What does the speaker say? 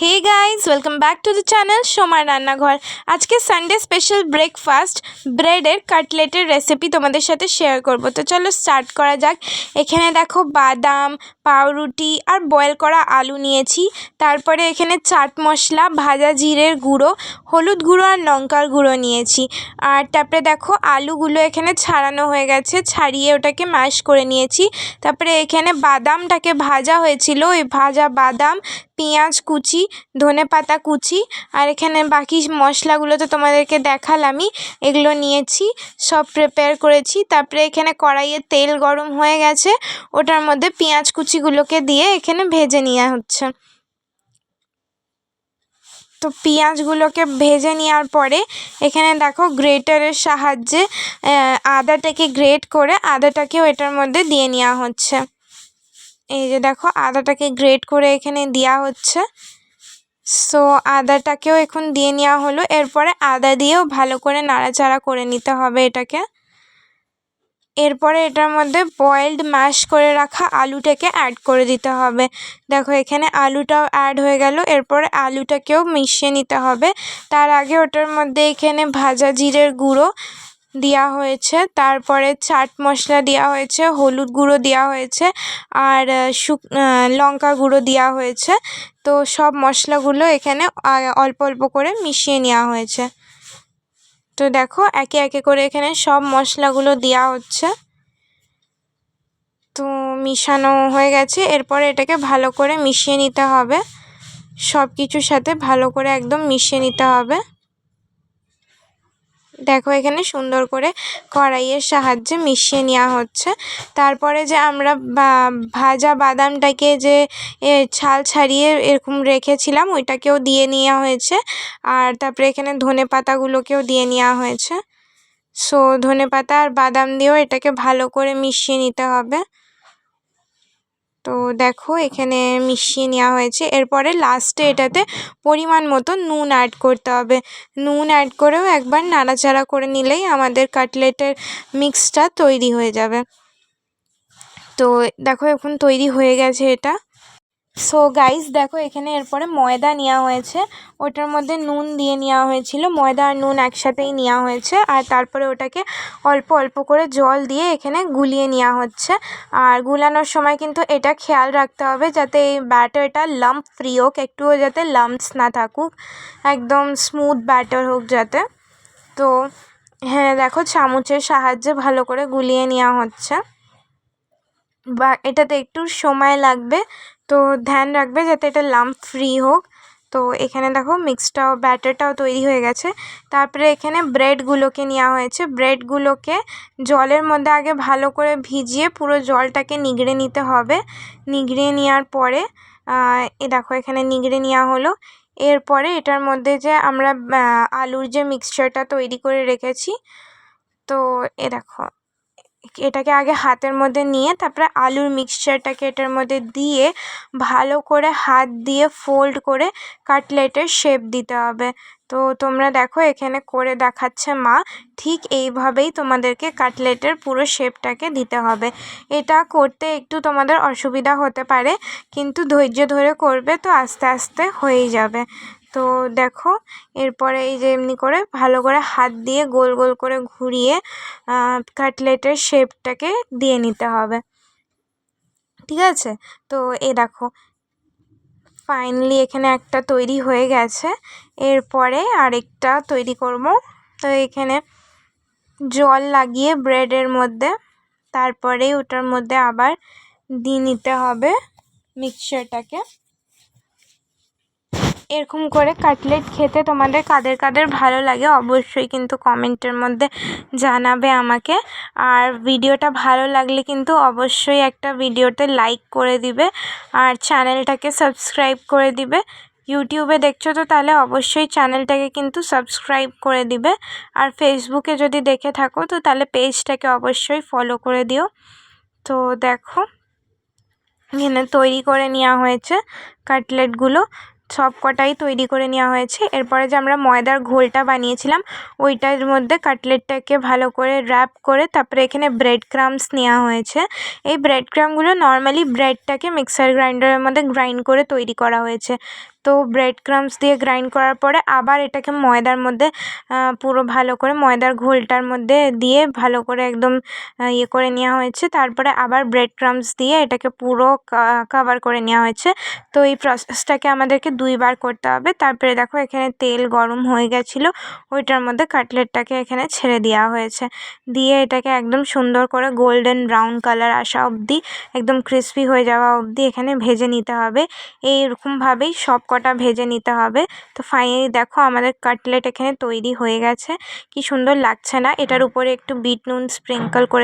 Hey guys welcome back to the channel সোমার রান্নাঘর। আজকে সানডে স্পেশাল ব্রেকফাস্ট ব্রেডের কাটলেটের রেসিপি তোমাদের সাথে শেয়ার করব। তো চলো স্টার্ট করা যাক। এখানে দেখো বাদাম, পাউরুটি আর বয়েল করা আলু নিয়েছি। তারপরে এখানে চাট মশলা, ভাজা জিরের গুঁড়ো, হলুদ গুঁড়ো আর লঙ্কার গুঁড়ো নিয়েছি। আর তারপরে দেখো আলুগুলো এখানে ছাড়ানো হয়ে গেছে, ছাড়িয়ে ওটাকে ম্যাশ করে নিয়েছি। তারপরে এখানে বাদামটাকে ভাজা হয়েছিল, ওই ভাজা বাদাম, পেঁয়াজ কুচি, ধনেপাতা কুচি আর এখানে বাকি মশলাগুলো তো তোমাদেরকে দেখালামই, এগুলো নিয়েছি, সব প্রিপেয়ার করেছি। তারপরে এখানে কড়াইয়ে তেল গরম হয়ে গেছে, ওটার মধ্যে পেঁয়াজ কুচিগুলোকে দিয়ে এখানে ভেজে নেওয়া হচ্ছে। তো পেঁয়াজগুলোকে ভেজে নেওয়ার পরে এখানে দেখো গ্রেটারের সাহায্যে আদাটাকে গ্রেট করে আদাটাকেও এটার মধ্যে দিয়ে নেওয়া হচ্ছে। এই যে দেখো আদাটাকে গ্রেট করে এখানে দেওয়া হচ্ছে। সো আদাটাকেও এখন দিয়ে নেওয়া হলো। এরপরে আদা দিয়েও ভালো করে নাড়াচাড়া করে নিতে হবে এটাকে। এরপরে এটার মধ্যে বয়েলড ম্যাশ করে রাখা আলুটাকে অ্যাড করে দিতে হবে। দেখো এখানে আলুটাও অ্যাড হয়ে গেল। এরপরে আলুটাকেও মিশিয়ে নিতে হবে। তার আগে ওটার মধ্যে এখানে ভাজা জিরের গুঁড়ো দেওয়া হয়েছে, তারপরে চাট মশলা দেওয়া হয়েছে, হলুদ গুঁড়ো দেওয়া হয়েছে আর লঙ্কা গুঁড়ো দেওয়া হয়েছে। তো সব মশলাগুলো এখানে অল্প অল্প করে মিশিয়ে নেওয়া হয়েছে। তো দেখো একে একে করে এখানে সব মশলাগুলো দেওয়া হচ্ছে। তো মিশানো হয়ে গেছে। এরপরে এটাকে ভালো করে মিশিয়ে নিতে হবে, সব কিছুর সাথে ভালো করে একদম মিশিয়ে নিতে হবে। দেখো এখানে সুন্দর করে কড়াইয়ের সাহায্যে মিশিয়ে নেওয়া হচ্ছে। তারপরে যে আমরা ভাজা বাদামটাকে যে ছাল ছাড়িয়ে এরকম রেখেছিলাম ওইটাকেও দিয়ে নেওয়া হয়েছে। আর তারপরে এখানে ধনেপাতাগুলোকেও দিয়ে নেওয়া হয়েছে। সো ধনেপাতা আর বাদাম দিয়েও এটাকে ভালো করে মিশিয়ে নিতে হবে। তো দেখো এখানে মিশিয়ে নেওয়া হয়েছে। এরপরে লাস্টে এটাতে পরিমাণ মতো নুন অ্যাড করতে হবে। নুন অ্যাড করেও একবার নাড়াচাড়া করে নিলেই আমাদের কাটলেটের মিক্সটা তৈরি হয়ে যাবে। তো দেখো এখন তৈরি হয়ে গেছে এটা। সো গাইস দেখো এখানে এরপরে ময়দা নেওয়া হয়েছে, ওটার মধ্যে নুন দিয়ে নেওয়া হয়েছিল, ময়দা আর নুন একসাথেই নেওয়া হয়েছে। আর তারপরে ওটাকে অল্প অল্প করে জল দিয়ে এখানে গুলিয়ে নেওয়া হচ্ছে। আর গুলানোর সময় কিন্তু এটা খেয়াল রাখতে হবে যাতে এই ব্যাটারটা লাম্প ফ্রি হোক, একটুও যাতে লাম্পস না থাকুক, একদম স্মুথ ব্যাটার হোক যাতে। তো হ্যাঁ দেখো চামচের সাহায্যে ভালো করে গুলিয়ে নেওয়া হচ্ছে, বা এটাতে একটু সময় লাগবে। তো ধ্যান রাখবে যাতে এটা লাম্প ফ্রি হোক। তো এখানে দেখো মিক্সটাও ব্যাটারটাও তৈরি হয়ে গেছে। তারপরে এখানে ব্রেডগুলোকে নেওয়া হয়েছে। ব্রেডগুলোকে জলের মধ্যে আগে ভালো করে ভিজিয়ে পুরো জলটাকে নিগড়ে নিতে হবে। নিগড়ে নেওয়ার পরে এ দেখো এখানে নিগড়ে নেওয়া হলো। এরপরে এটার মধ্যে যে আমরা আলুর যে মিক্সচারটা তৈরি করে রেখেছি, তো এ দেখো এটাকে আগে হাতের মধ্যে নিয়ে তারপরে আলুর মিক্সচারটাকে এটার মধ্যে দিয়ে ভালো করে হাত দিয়ে ফোল্ড করে কাটলেটের শেপ দিতে হবে। তো তোমরা দেখো এখানে করে দেখাচ্ছে মা, ঠিক এইভাবেই তোমাদেরকে কাটলেটের পুরো শেপটাকে দিতে হবে। এটা করতে একটু তোমাদের অসুবিধা হতে পারে, কিন্তু ধৈর্য ধরে করবে তো আস্তে আস্তে হয়েই যাবে। তো দেখো এরপরে এই যে এমনি করে ভালো করে হাত দিয়ে গোল গোল করে ঘুরিয়ে কাটলেটের শেপটাকে দিয়ে নিতে হবে, ঠিক আছে? তো এই দেখো ফাইনালি এখানে একটা তৈরি হয়ে গেছে। এরপরে আরেকটা তৈরি করব। তো এখানে জল লাগিয়ে ব্রেডের মধ্যে তারপরে ওটার মধ্যে আবার দিয়ে নিতে হবে মিক্সচারটাকে। এরকম করে কাটলেট খেতে তোমাদের কাদের কাদের ভালো লাগে অবশ্যই কিন্তু কমেন্টের মধ্যে জানাবে আমাকে। আর ভিডিওটা ভালো লাগলে কিন্তু অবশ্যই একটা ভিডিওতে লাইক করে দিবে আর চ্যানেলটাকে সাবস্ক্রাইব করে দিবে। ইউটিউবে দেখছো তো তাহলে অবশ্যই চ্যানেলটাকে কিন্তু সাবস্ক্রাইব করে দিবে। আর ফেসবুকে যদি দেখে থাকো তো তাহলে পেজটাকে অবশ্যই ফলো করে দিও। তো দেখো এখানে তৈরি করে নেওয়া হয়েছে কাটলেটগুলো, সব কটাই তৈরি করে নেওয়া হয়েছে। এরপরে যে আমরা ময়দার ঘোলটা বানিয়েছিলাম ওইটার মধ্যে কাটলেটটাকে ভালো করে র্যাপ করে তারপরে এখানে ব্রেড ক্রাম্বস নেওয়া হয়েছে। এই ব্রেড ক্রাম্বগুলো নর্মালি ব্রেডটাকে মিক্সার গ্রাইন্ডারের মধ্যে গ্রাইন্ড করে তৈরি করা হয়েছে। তো ব্রেড ক্রাম্বস দিয়ে গ্রাইন্ড করার পরে আবার এটাকে ময়দার মধ্যে পুরো ভালো করে ময়দার ঘোলটার মধ্যে দিয়ে ভালো করে একদম ইয়ে করে নেওয়া হয়েছে। তারপরে আবার ব্রেড ক্রাম্বস দিয়ে এটাকে পুরো কভার করে নেওয়া হয়েছে। তো এই প্রসেসটাকে আমাদেরকে 2 বার করতে হবে। তারপরে দেখো এখানে তেল গরম হয়ে গেছিলো, ওইটার মধ্যে কাটলেটটাকে এখানে ছেড়ে দেওয়া হয়েছে। দিয়ে এটাকে একদম সুন্দর করে গোল্ডেন ব্রাউন কালার আসা অবধি, একদম ক্রিস্পি হয়ে যাওয়া অবধি এখানে ভেজে নিতে হবে। এইরকমভাবেই সব কটা ভেজে নিতে হবে। তো ফাইনালি দেখো আমাদের কাটলেট এখানে তৈরি হয়ে গেছে। কি সুন্দর লাগছে না? এটার উপরে একটু বিট নুন স্প্রিঙ্কল করে